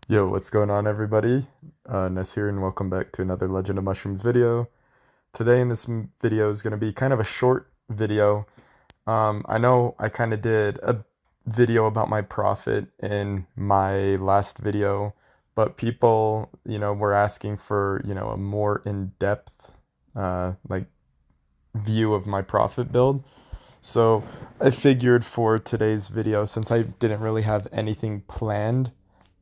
Yo, what's going on, everybody? Ness here, and welcome back to another Legend of Mushrooms video. Today in this video is going to be kind of a short video. I know I kind of did a video about my profit in my last video, but people, were asking for, a more in-depth, like view of my profit build. So I figured for today's video, since I didn't really have anything planned,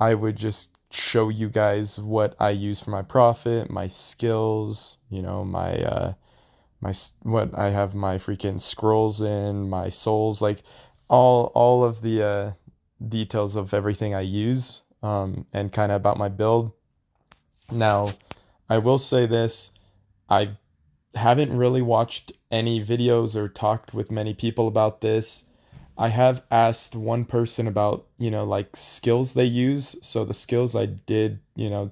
I would just show you guys what I use for my profit, my skills, what I have my freaking scrolls in, my souls, like all of the details of everything I use, and kind of about my build. Now, I will say this, I haven't really watched any videos or talked with many people about this. I have asked one person about, like skills they use. So the skills I did,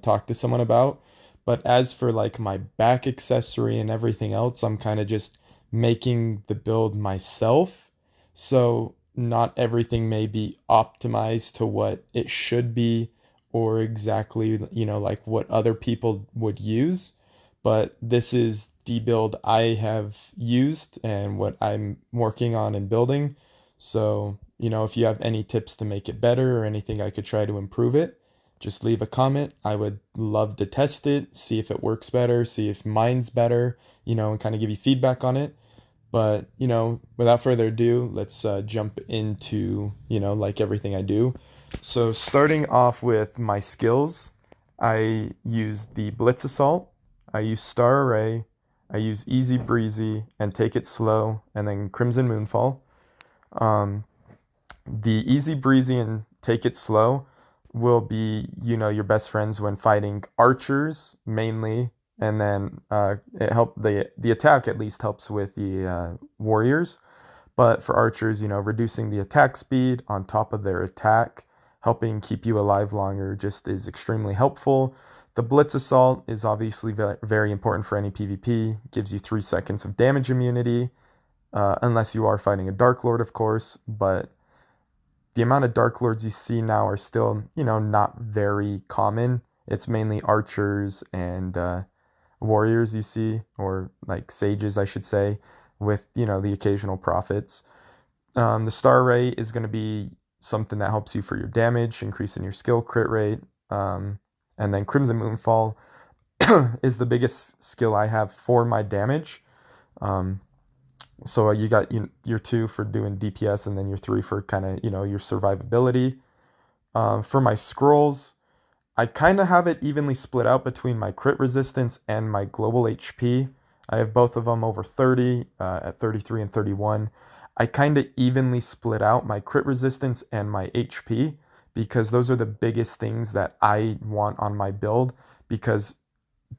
talk to someone about. But as for like my back accessory and everything else, I'm kind of just making the build myself. So not everything may be optimized to what it should be or exactly, like what other people would use, but this is the build I have used and what I'm working on and building. So, if you have any tips to make it better or anything I could try to improve it, just leave a comment. I would love to test it, see if it works better, see if mine's better, and kind of give you feedback on it. But, without further ado, let's jump into, like everything I do. So, starting off with my skills, I use the Blitz Assault, I use Star Array, I use Easy Breezy and Take It Slow, and then Crimson Moonfall. Um, the Easy Breezy and Take It Slow will be, your best friends when fighting archers mainly, and then the attack at least helps with the warriors. But for archers, reducing the attack speed on top of their attack, helping keep you alive longer, just is extremely helpful. The Blitz Assault is obviously very important for any PvP. Gives you 3 seconds of damage immunity, unless you are fighting a Dark Lord, of course. But the amount of Dark Lords you see now are still, not very common. It's mainly archers and warriors you see, or like sages, I should say, with, the occasional prophets. The Star Ray is going to be something that helps you for your damage, increasing your skill crit rate. And then Crimson Moonfall is the biggest skill I have for my damage. Um, so you got your 2 for doing DPS, and then your 3 for kind of, your survivability. For my scrolls, I kind of have it evenly split out between my crit resistance and my global HP. I have both of them over 30, at 33 and 31. I kind of evenly split out my crit resistance and my HP because those are the biggest things that I want on my build, because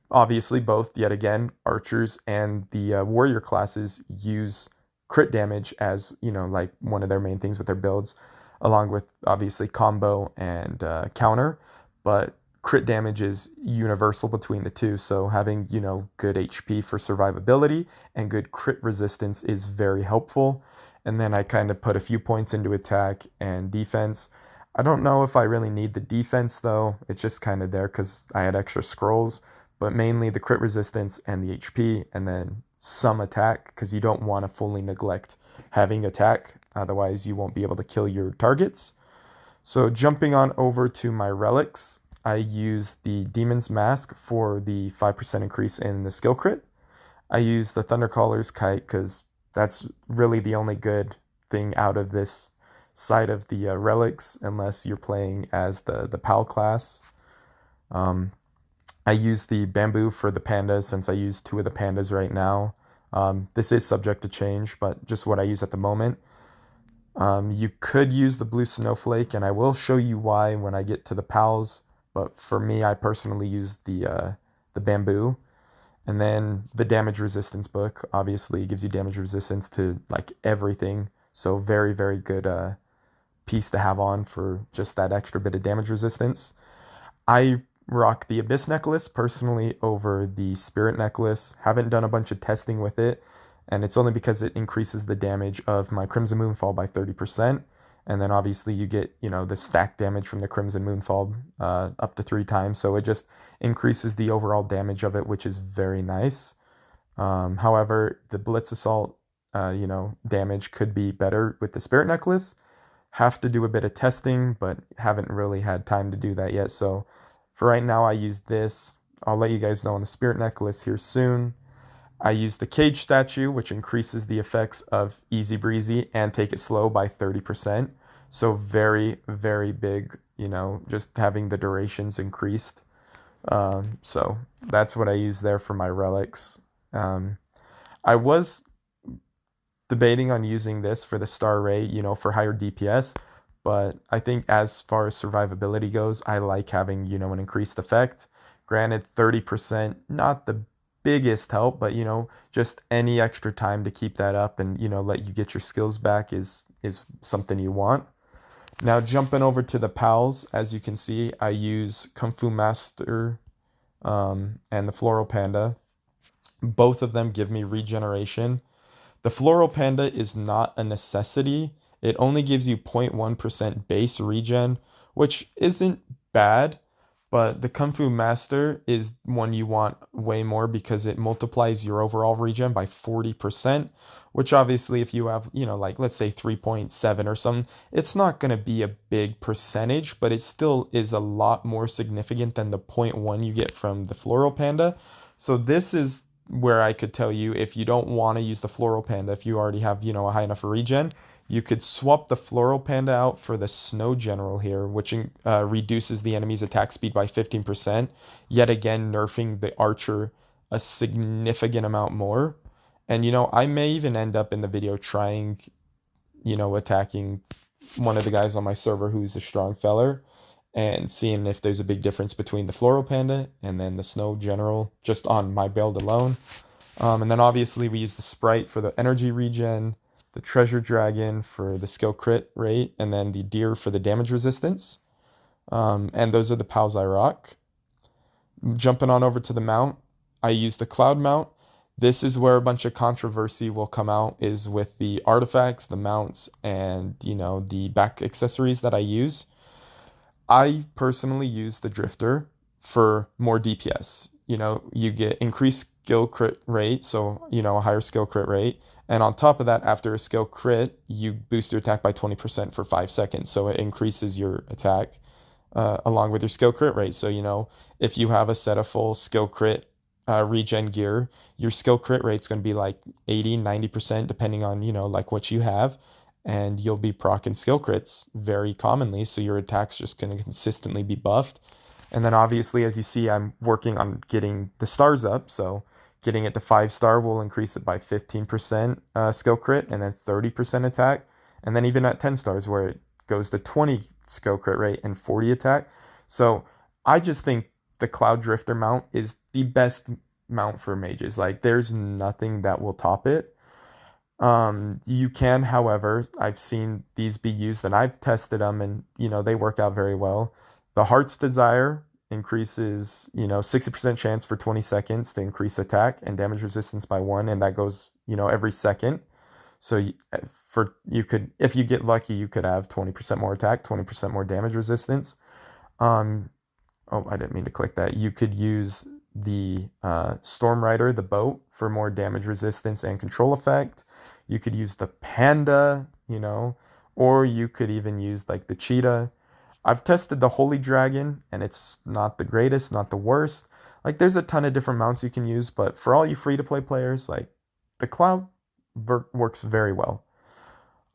obviously both, yet again, archers and the warrior classes use crit damage as, like one of their main things with their builds, along with obviously combo and counter. But crit damage is universal between the two. So having, good HP for survivability and good crit resistance is very helpful. And then I kind of put a few points into attack and defense. I don't know if I really need the defense though. It's just kind of there because I had extra scrolls, but mainly the crit resistance and the HP, and then some attack because you don't want to fully neglect having attack. Otherwise, you won't be able to kill your targets. So jumping on over to my relics, I use the Demon's Mask for the 5% increase in the skill crit. I use the Thundercaller's Kite because that's really the only good thing out of this side of the relics, unless you're playing as the PAL class. Um, I use the Bamboo for the pandas since I use 2 of the pandas right now. This is subject to change, but just what I use at the moment. You could use the blue snowflake, and I will show you why when I get to the pals. But for me, I personally use the bamboo, and then the damage resistance book. Obviously, gives you damage resistance to like everything. So very very good piece to have on for just that extra bit of damage resistance. I rock the Abyss necklace personally over the Spirit necklace. Haven't done a bunch of testing with it, and it's only because it increases the damage of my Crimson Moonfall by 30%, And then obviously you get, you know, the stack damage from the Crimson Moonfall up to 3 times. So it just increases the overall damage of it, which is very nice. However, the Blitz Assault, you know, damage could be better with the Spirit Necklace. Have to do a bit of testing, but haven't really had time to do that yet. So for right now, I use this. I'll let you guys know on the Spirit Necklace here soon. I use the Cage Statue, which increases the effects of Easy Breezy and Take It Slow by 30%. So very, very big, you know, just having the durations increased. So that's what I use there for my relics. I was debating on using this for the Star Ray, you know, for higher DPS, but I think as far as survivability goes, I like having, you know, an increased effect. Granted, 30%, not the biggest help, but you know, just any extra time to keep that up and, you know, let you get your skills back is something you want. Now jumping over to the pals, as you can see, I use Kung Fu Master and the Floral Panda. Both of them give me regeneration. The Floral Panda is not a necessity. It only gives you 0.1% base regen, which isn't bad, but the Kung Fu Master is one you want way more because it multiplies your overall regen by 40%, which obviously if you have, you know, like let's say 3.7 or something, it's not going to be a big percentage, but it still is a lot more significant than the zero point 0.1 you get from the Floral Panda. So this is where I could tell you if you don't want to use the Floral Panda, if you already have, you know, a high enough regen, you could swap the Floral Panda out for the Snow General here, which reduces the enemy's attack speed by 15%, yet again nerfing the Archer a significant amount more. And, you know, I may even end up in the video trying, you know, attacking one of the guys on my server who's a strong feller and seeing if there's a big difference between the Floral Panda and then the Snow General just on my build alone. And then obviously we use the Sprite for the energy regen, the Treasure Dragon for the skill crit rate, and then the Deer for the damage resistance. And those are the pals I rock. Jumping on over to the mount, I use the Cloud mount. This is where a bunch of controversy will come out, is with the artifacts, the mounts, and, you know, the back accessories that I use. I personally use the Drifter for more DPS. You know, you get increased skill crit rate, so, you know, a higher skill crit rate. And on top of that, after a skill crit, you boost your attack by 20% for 5 seconds. So it increases your attack along with your skill crit rate. So, you know, if you have a set of full skill crit regen gear, your skill crit rate's going to be like 80, 90%, depending on, you know, like what you have. And you'll be proccing skill crits very commonly. So your attack's just going to consistently be buffed. And then obviously, as you see, I'm working on getting the stars up. So getting it to 5-star will increase it by 15% skill crit and then 30% attack. And then even at 10 stars where it goes to 20 skill crit rate and 40 attack. So I just think the Cloud Drifter mount is the best mount for mages. Like there's nothing that will top it. You can, however, I've seen these be used and I've tested them and, you know, they work out very well. The Heart's Desire increases, you know, 60% chance for 20 seconds to increase attack and damage resistance by 1, and that goes, you know, every second. So you could, if you get lucky, you could have 20% more attack, 20% more damage resistance. Oh, I didn't mean to click that. You could use the Storm Rider, the boat, for more damage resistance and control effect. You could use the Panda, you know, or you could even use like the Cheetah. I've tested the Holy Dragon, and it's not the greatest, not the worst. Like, there's a ton of different mounts you can use, but for all you free-to-play players, like, the Cloud works very well.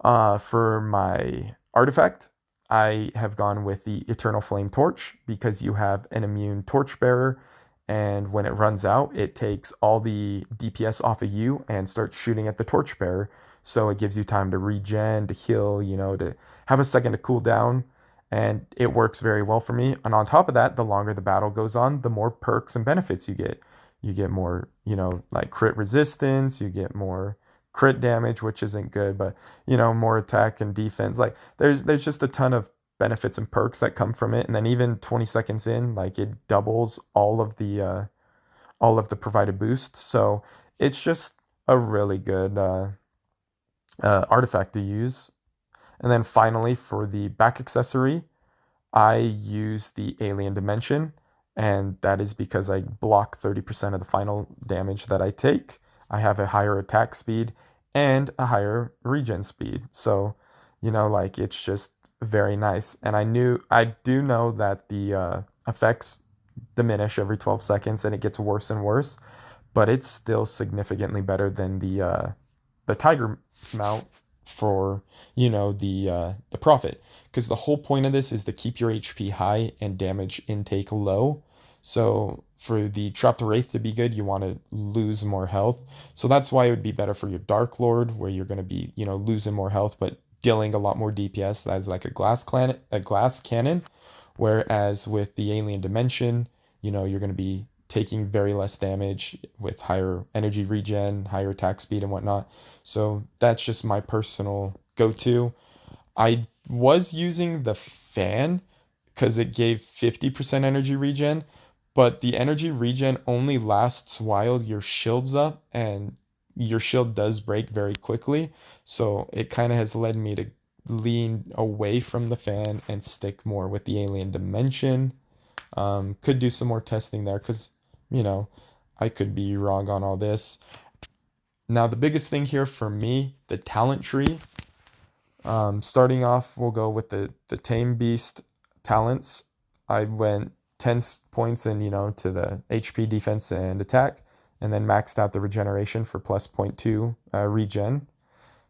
For my Artefact, I have gone with the Eternal Flame Torch because you have an immune Torchbearer, and when it runs out, it takes all the DPS off of you and starts shooting at the Torchbearer. So it gives you time to regen, to heal, you know, to have a second to cool down. And it works very well for me. And on top of that, the longer the battle goes on, the more perks and benefits you get. You get more, you know, like crit resistance, you get more crit damage, which isn't good, but, you know, more attack and defense. Like there's just a ton of benefits and perks that come from it. And then even 20 seconds in, like it doubles all of the provided boosts. So it's just a really good artifact to use. And then finally, for the back accessory, I use the Alien Dimension, and that is because I block 30% of the final damage that I take. I have a higher attack speed and a higher regen speed. So, like it's just very nice. And I do know that the effects diminish every 12 seconds and it gets worse and worse, but it's still significantly better than the Tiger mount for the profit, because the whole point of this is to keep your HP high and damage intake low. So for the Trapped Wraith to be good, you want to lose more health. So that's why it would be better for your Dark Lord, where you're going to be losing more health but dealing a lot more DPS as like a glass cannon. Whereas with the Alien Dimension, you're going to be taking very less damage with higher energy regen, higher attack speed, and whatnot. So that's just my personal go-to. I was using the fan because it gave 50% energy regen, but the energy regen only lasts while your shield's up, and your shield does break very quickly. So it kind of has led me to lean away from the fan and stick more with the Alien Dimension. Could do some more testing there because, you know, I could be wrong on all this. Now, the biggest thing here for me, the talent tree. Starting off, we'll go with the Tame Beast talents. I went 10 points in, to the HP, defense, and attack, and then maxed out the regeneration for plus zero point 0.2 regen.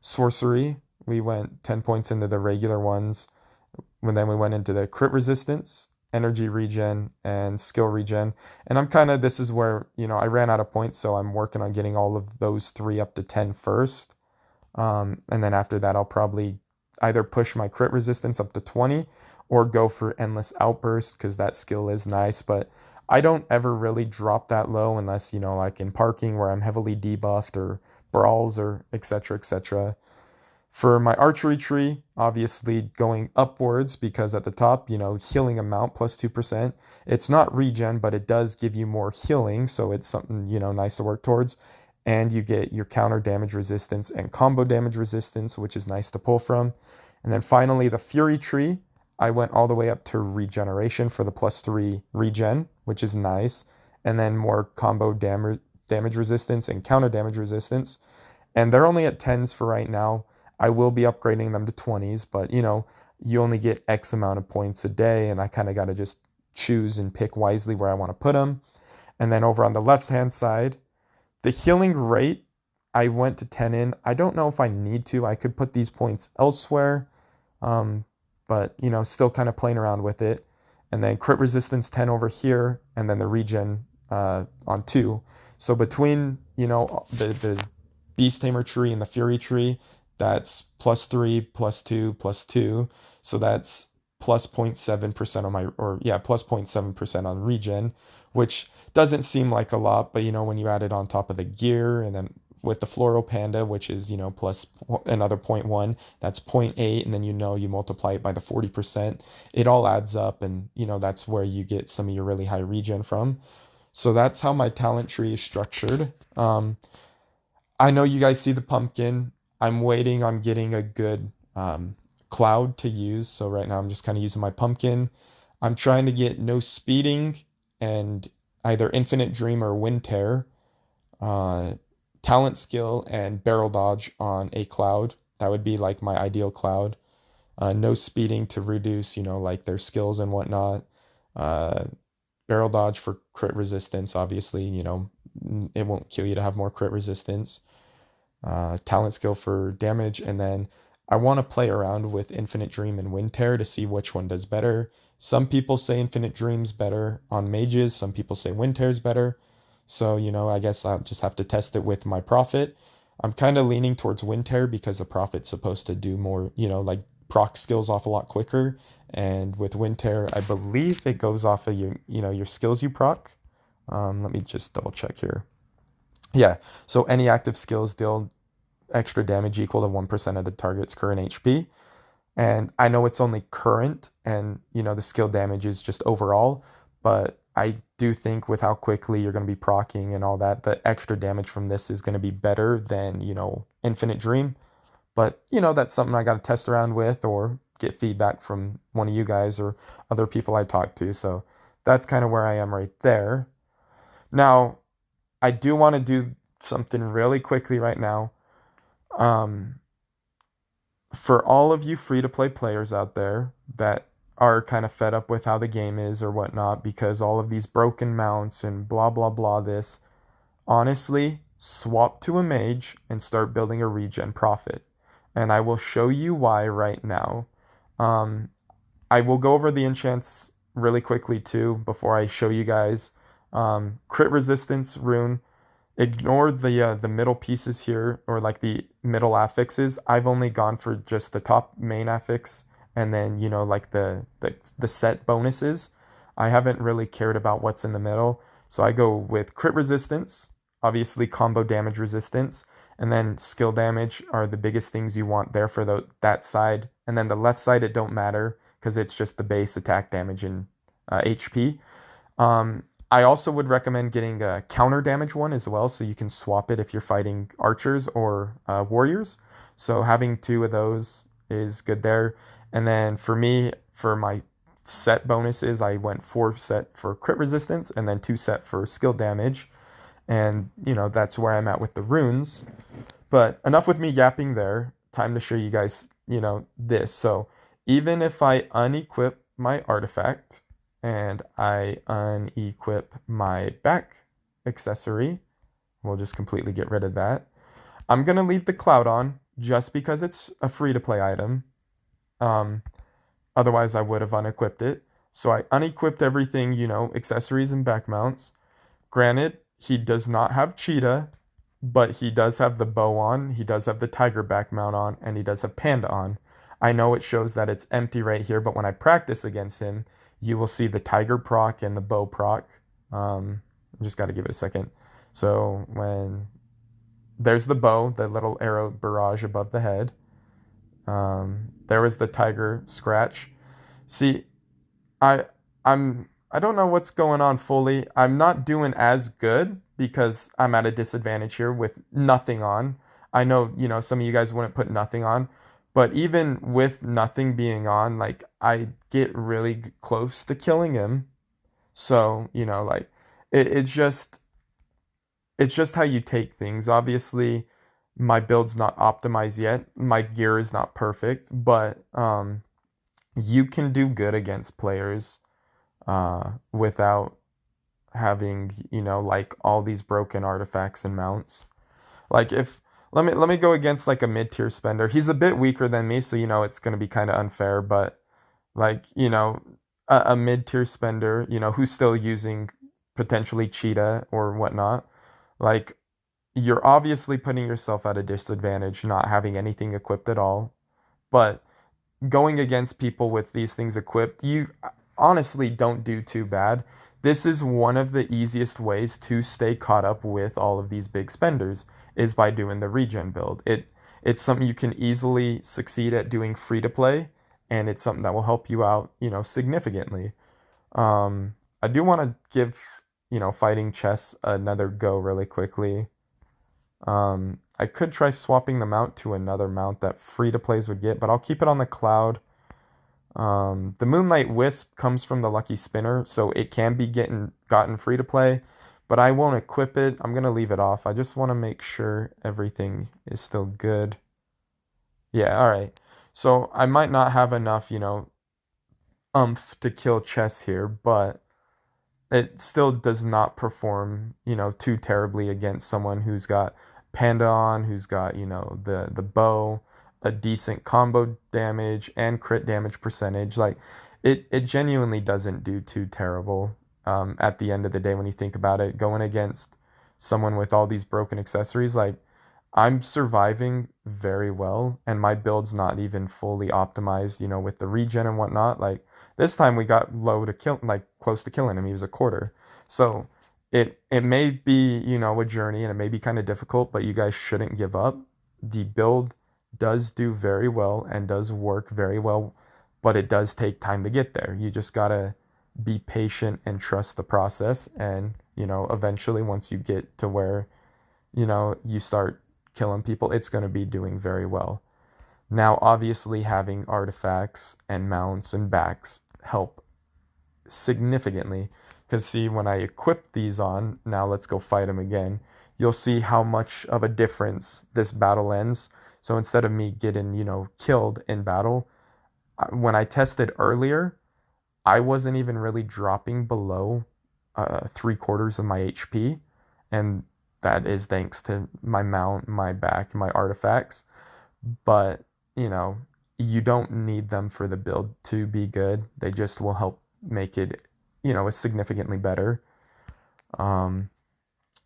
Sorcery, we went 10 points into the regular ones, and then we went into the crit resistance, energy regen, and skill regen. And this is where, I ran out of points, so I'm working on getting all of those three up to 10 first. And then after that, I'll probably either push my crit resistance up to 20 or go for endless outburst because that skill is nice. But I don't ever really drop that low unless, like in parking where I'm heavily debuffed, or brawls, or etc. etc. For my archery tree, obviously going upwards because at the top, healing amount plus 2%. It's not regen, but it does give you more healing. So it's something, nice to work towards. And you get your counter damage resistance and combo damage resistance, which is nice to pull from. And then finally, the Fury tree, I went all the way up to regeneration for the plus 3 regen, which is nice. And then more combo damage resistance and counter damage resistance. And they're only at 10s for right now. I will be upgrading them to 20s, but you only get X amount of points a day, and I kind of got to just choose and pick wisely where I want to put them. And then over on the left-hand side, the healing rate, I went to 10 in. I don't know if I need to. I could put these points elsewhere, but still kind of playing around with it. And then crit resistance 10 over here, and then the regen on 2. So between the Beast Tamer tree and the Fury tree, that's plus 3, plus 2, plus 2. So that's plus 0.7% on plus 0.7% on regen, which doesn't seem like a lot, but when you add it on top of the gear, and then with the Floral Panda, which is, plus another 0.1, that's 0.8, and then you multiply it by the 40%, it all adds up, and that's where you get some of your really high regen from. So that's how my talent tree is structured. I know you guys see the pumpkin. I'm waiting on getting a good cloud to use. So right now I'm just kind of using my pumpkin. I'm trying to get no speeding and either Infinite Dream or Wind Tear, talent skill, and barrel dodge on a cloud. That would be like my ideal cloud. No speeding to reduce, like their skills and whatnot. Barrel dodge for crit resistance, obviously, it won't kill you to have more crit resistance. Talent skill for damage, and then I want to play around with Infinite Dream and Wind Tear to see which one does better. Some people say Infinite Dream's better on mages, some people say Wind Tear's better. So, I guess I'll just have to test it with my Prophet. I'm kind of leaning towards Wind Tear because the Prophet's supposed to do more, like proc skills off a lot quicker. And with Wind Tear, I believe it goes off of your skills you proc. Let me just double check here. Yeah, so any active skills deal extra damage equal to 1% of the target's current HP. And I know it's only current, and the skill damage is just overall, but I do think with how quickly you're going to be proccing and all that, the extra damage from this is going to be better than, Infinite Dream. But, you know, that's something I got to test around with or get feedback from one of you guys or other people I talk to. So that's kind of where I am right there. Now, I do want to do something really quickly right now. Um, for all of you free to play players out there that are kind of fed up with how the game is or whatnot because all of these broken mounts and blah, blah, blah, this, honestly, swap to a mage and start building a regen profit. And I will show you why right now. Um, I will go over the enchants really quickly too before I show you guys. Crit resistance rune. Ignore the middle pieces here or like the middle affixes. I've only gone for just the top main affix and then you know like the set bonuses. I haven't really cared about what's in the middle. So I go with crit resistance, obviously combo damage resistance, and then skill damage are the biggest things you want there for that side. And then the left side it don't matter because it's just the base attack damage and HP. Um, I also would recommend getting a counter damage one as well, so you can swap it if you're fighting archers or warriors. So having two of those is good there. And then for me, for my set bonuses, I went 4 set for crit resistance and then 2 set for skill damage. And, you know, that's where I'm at with the runes. But enough with me yapping there. Time to show you guys, you know, this. So even if I unequip my artifact, and I unequip my back accessory. We'll just completely get rid of that. I'm going to leave the cloud on just because it's a free-to-play item. Otherwise, I would have unequipped it. So I unequipped everything, you know, accessories and back mounts. Granted, he does not have cheetah, but he does have the bow on. He does have the tiger back mount on, and he does have panda on. I know it shows that it's empty right here, but when I practice against him, you will see the tiger proc and the bow proc. Just got to give it a second. So when there's the bow, the little arrow barrage above the head. There was the tiger scratch. See, I I don't know what's going on fully. I'm not doing as good because I'm at a disadvantage here with nothing on. I know, you know, some of you guys wouldn't put nothing on, but even with nothing being on, like I get really close to killing him. So, you know, like it's just how you take things. Obviously, my build's not optimized yet. My gear is not perfect, but you can do good against players without having, you know, like all these broken artifacts and mounts. Like if let me go against like a mid-tier spender. He's a bit weaker than me, so you know it's going to be kind of unfair, but like, you know, a mid-tier spender, you know, who's still using potentially cheetah or whatnot, like you're obviously putting yourself at a disadvantage not having anything equipped at all. But going against people with these things equipped, you honestly don't do too bad. This is one of the easiest ways to stay caught up with all of these big spenders is by doing the regen build. It's something you can easily succeed at doing free to play, and it's something that will help you out, you know, significantly. I do want to give, you know, fighting chess another go really quickly. I could try swapping the mount to another mount that free to plays would get, but I'll keep it on the cloud. The Moonlight Wisp comes from the Lucky Spinner, so it can be gotten free to play, but I won't equip it. I'm gonna leave it off. I just want to make sure everything is still good. Yeah, all right. So I might not have enough, you know, umph to kill chess here, but it still does not perform, you know, too terribly against someone who's got Panda on, who's got, you know, the bow, a decent combo damage and crit damage percentage. Like it genuinely doesn't do too terrible at the end of the day when you think about it. Going against someone with all these broken accessories, like I'm surviving very well, and my build's not even fully optimized, you know, with the regen and whatnot. Like this time we got low to kill, like close to killing him. He was a quarter. So it may be, you know, a journey and it may be kind of difficult, but you guys shouldn't give up. The build does do very well and does work very well, but it does take time to get there. You just gotta be patient and trust the process. And, you know, eventually once you get to where, you know, you start killing people, it's going to be doing very well. Now, obviously, having artifacts and mounts and backs help significantly. Because, see, when I equip these on, now let's go fight them again, you'll see how much of a difference this battle ends. So instead of me getting, killed in battle, when I tested earlier, I wasn't even really dropping below 3/4 of my HP. And that is thanks to my mount, my back, my artifacts. But, you know, you don't need them for the build to be good. They just will help make it, significantly better. Um,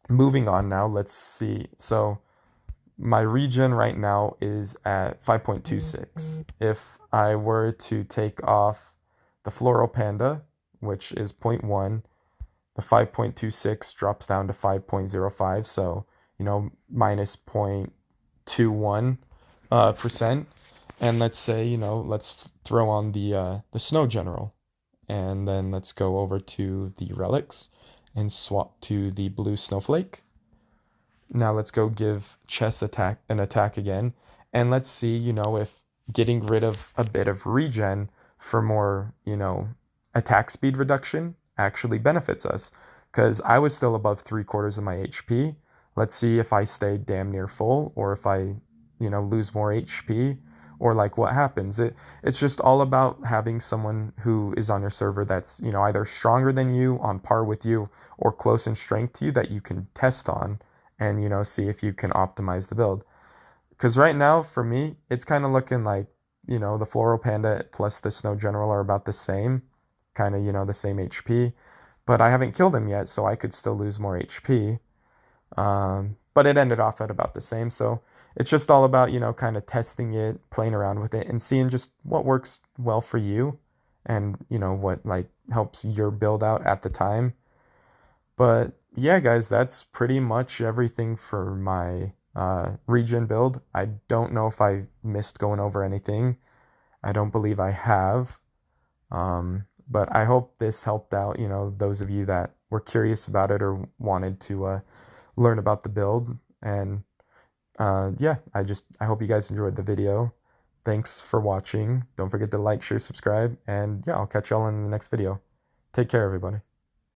Moving on now, let's see. So my regen right now is at 5.26. If I were to take off the floral panda, which is zero point 0.1, the 5.26 drops down to 5.05. So, minus 0.21 percent. And let's say, let's throw on the snow general. And then let's go over to the relics and swap to the blue snowflake. Now let's go give chess an attack again. And let's see, if getting rid of a bit of regen for more, attack speed reduction actually benefits us. Because I was still above 3/4 of my HP. Let's see if I stay damn near full or if I, lose more HP or like what happens. It's just all about having someone who is on your server that's, either stronger than you, on par with you, or close in strength to you that you can test on and see if you can optimize the build. Because right now for me it's kind of looking like the floral panda plus the snow general are about the same, kind of the same HP, but I haven't killed him yet, so I could still lose more HP. But it ended off at about the same. So it's just all about kind of testing it, playing around with it, and seeing just what works well for you and what like helps your build out at the time. But yeah, guys, that's pretty much everything for my regen build. I don't know if I missed going over anything. I don't believe I have. But I hope this helped out, those of you that were curious about it or wanted to learn about the build. And yeah, I hope you guys enjoyed the video. Thanks for watching. Don't forget to like, share, subscribe, and yeah, I'll catch y'all in the next video. Take care, everybody.